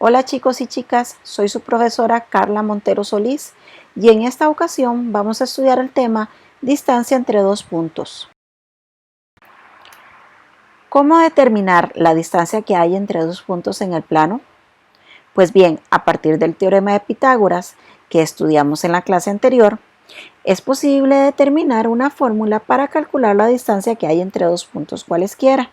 Hola chicos y chicas, soy su profesora Carla Montero Solís y en esta ocasión vamos a estudiar el tema distancia entre dos puntos. ¿Cómo determinar la distancia que hay entre dos puntos en el plano? Pues bien, a partir del teorema de Pitágoras que estudiamos en la clase anterior, es posible determinar una fórmula para calcular la distancia que hay entre dos puntos cualesquiera.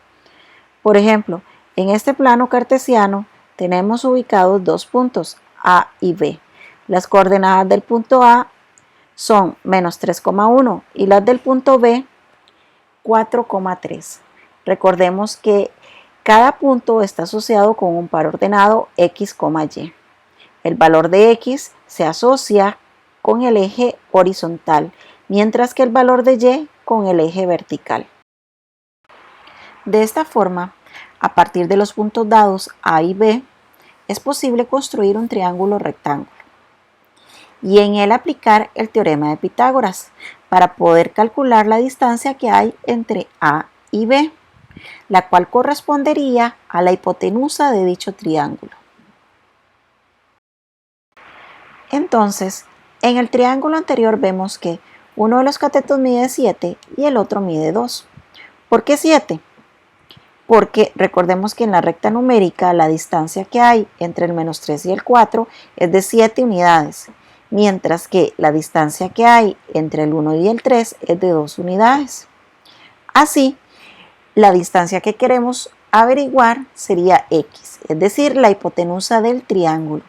Por ejemplo, en este plano cartesiano tenemos ubicados dos puntos, A y B. Las coordenadas del punto A son menos 3,1 y las del punto B 4,3. Recordemos que cada punto está asociado con un par ordenado x, y. El valor de x se asocia con el eje horizontal, mientras que el valor de y con el eje vertical. De esta forma, a partir de los puntos dados A y B, es posible construir un triángulo rectángulo y en él aplicar el teorema de Pitágoras para poder calcular la distancia que hay entre A y B, la cual correspondería a la hipotenusa de dicho triángulo. Entonces, en el triángulo anterior vemos que uno de los catetos mide 7 y el otro mide 2. ¿Por qué 7? Porque recordemos que en la recta numérica la distancia que hay entre el menos 3 y el 4 es de 7 unidades, mientras que la distancia que hay entre el 1 y el 3 es de 2 unidades. Así, la distancia que queremos averiguar sería x, es decir, la hipotenusa del triángulo.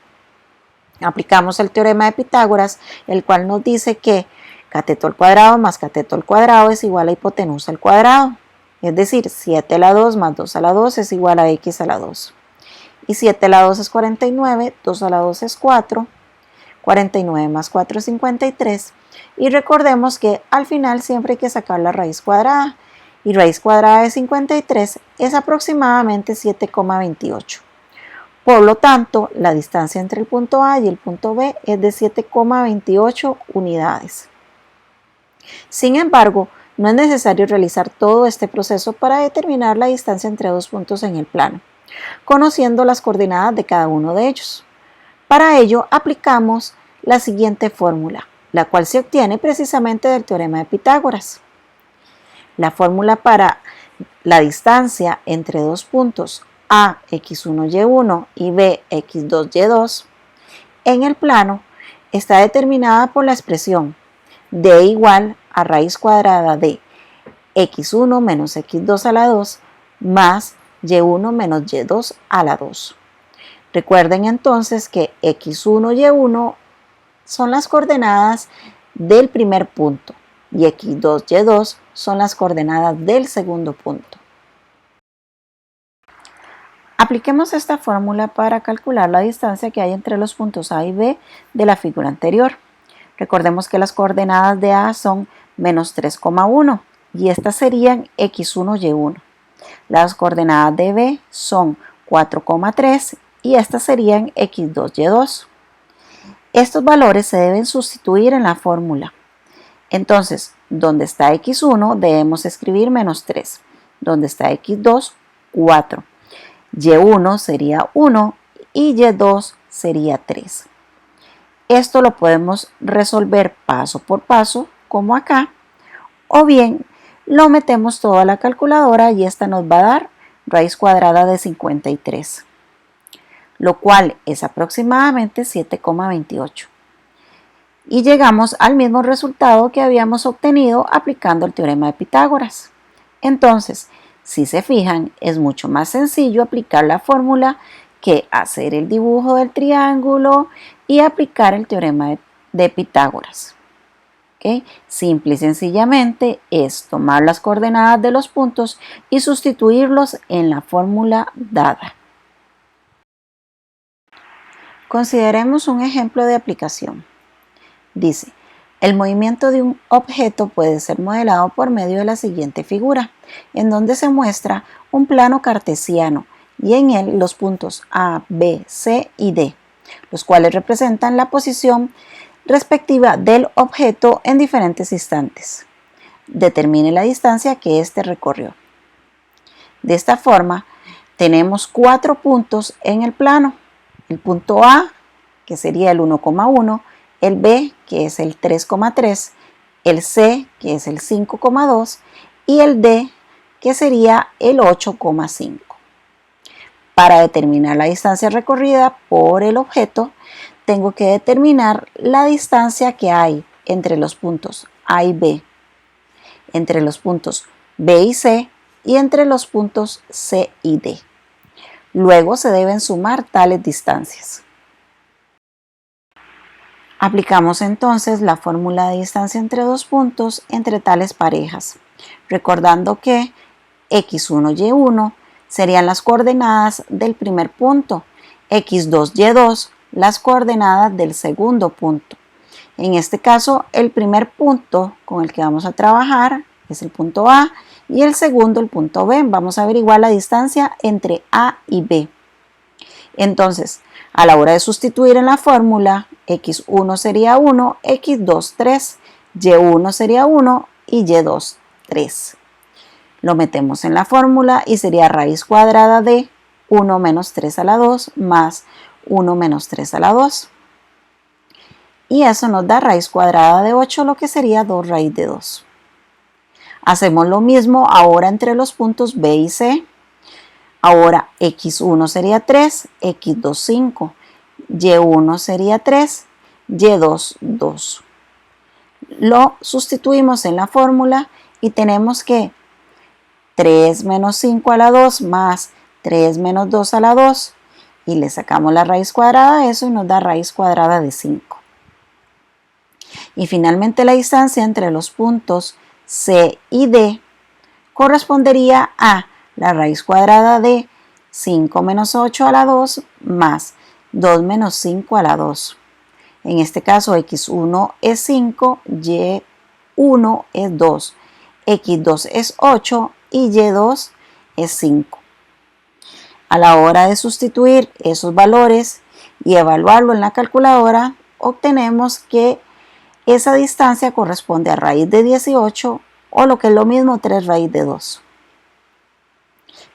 Aplicamos el teorema de Pitágoras, el cual nos dice que cateto al cuadrado más cateto al cuadrado es igual a hipotenusa al cuadrado. Es decir, 7 a la 2 más 2 a la 2 es igual a x a la 2. Y 7 a la 2 es 49, 2 a la 2 es 4, 49 más 4 es 53. Y recordemos que al final siempre hay que sacar la raíz cuadrada. Y raíz cuadrada de 53 es aproximadamente 7,28. Por lo tanto, la distancia entre el punto A y el punto B es de 7,28 unidades. Sin embargo, no es necesario realizar todo este proceso para determinar la distancia entre dos puntos en el plano, conociendo las coordenadas de cada uno de ellos. Para ello, aplicamos la siguiente fórmula, la cual se obtiene precisamente del teorema de Pitágoras. La fórmula para la distancia entre dos puntos A, x1, y1 y B, x2, y2 en el plano está determinada por la expresión d igual a raíz cuadrada de x1 menos x2 a la 2 más y1 menos y2 a la 2. Recuerden entonces que x1 y y1 son las coordenadas del primer punto y x2 y y2 son las coordenadas del segundo punto. Apliquemos esta fórmula para calcular la distancia que hay entre los puntos A y B de la figura anterior. Recordemos que las coordenadas de A son menos 3,1 y estas serían x1, y1. Las coordenadas de B son 4,3 y estas serían x2, y2. Estos valores se deben sustituir en la fórmula. Entonces, donde está x1 debemos escribir menos 3. Donde está x2, 4. Y1 sería 1 y Y2 sería 3. Esto lo podemos resolver paso por paso, como acá, o bien lo metemos todo a la calculadora y esta nos va a dar raíz cuadrada de 53, lo cual es aproximadamente 7,28. Y llegamos al mismo resultado que habíamos obtenido aplicando el teorema de Pitágoras. Entonces, si se fijan, es mucho más sencillo aplicar la fórmula que hacer el dibujo del triángulo y aplicar el teorema de Pitágoras. ¿Okay? Simple y sencillamente es tomar las coordenadas de los puntos y sustituirlos en la fórmula dada. Consideremos un ejemplo de aplicación. Dice, el movimiento de un objeto puede ser modelado por medio de la siguiente figura, en donde se muestra un plano cartesiano y en él los puntos A, B, C y D, los cuales representan la posición respectiva del objeto en diferentes instantes. Determine la distancia que éste recorrió. De esta forma, tenemos 4 puntos en el plano el punto A, que sería el 1,1, el B, que es el 3,3, el C, que es el 5,2, y el D, que sería el 8,5. Para determinar la distancia recorrida por el objeto, tengo que determinar la distancia que hay entre los puntos A y B, entre los puntos B y C y entre los puntos C y D. Luego se deben sumar tales distancias. Aplicamos entonces la fórmula de distancia entre dos puntos entre tales parejas, recordando que x1, y1 serían las coordenadas del primer punto, x2, y2 las coordenadas del segundo punto. En este caso, el primer punto con el que vamos a trabajar es el punto A y el segundo el punto B. Vamos a averiguar la distancia entre A y B. Entonces, a la hora de sustituir en la fórmula, x1 sería 1, x2 3, y1 sería 1 y y2 3. Lo metemos en la fórmula y sería raíz cuadrada de 1 menos 3 a la 2 más 1 menos 3 a la 2. Y eso nos da raíz cuadrada de 8, lo que sería 2 raíz de 2. Hacemos lo mismo ahora entre los puntos B y C. Ahora x1 sería 3, x2 5, y1 sería 3, y2 2. Lo sustituimos en la fórmula y tenemos que 3 menos 5 a la 2 más 3 menos 2 a la 2 y le sacamos la raíz cuadrada de eso y nos da raíz cuadrada de 5. Y finalmente la distancia entre los puntos C y D correspondería a la raíz cuadrada de 5 menos 8 a la 2 más 2 menos 5 a la 2. En este caso x1 es 5, y1 es 2, x2 es 8 y y2 es 5. A la hora de sustituir esos valores y evaluarlo en la calculadora, obtenemos que esa distancia corresponde a raíz de 18 o lo que es lo mismo 3 raíz de 2.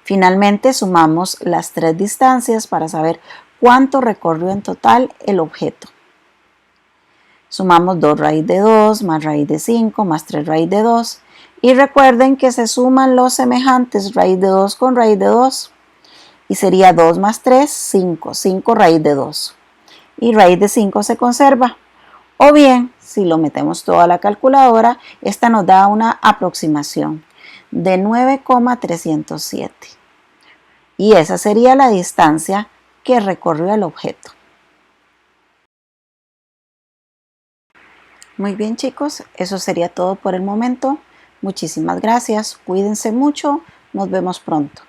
Finalmente sumamos las tres distancias para saber cuánto recorrió en total el objeto. Sumamos 2 raíz de 2 más raíz de 5 más 3 raíz de 2 y recuerden que se suman los semejantes raíz de 2 con raíz de 2 y sería 2 más 3, 5, 5 raíz de 2 y raíz de 5 se conserva. O bien, si lo metemos todo a la calculadora, esta nos da una aproximación de 9,307. Y esa sería la distancia que recorrió el objeto. Muy bien, chicos, eso sería todo por el momento. Muchísimas gracias, cuídense mucho, nos vemos pronto.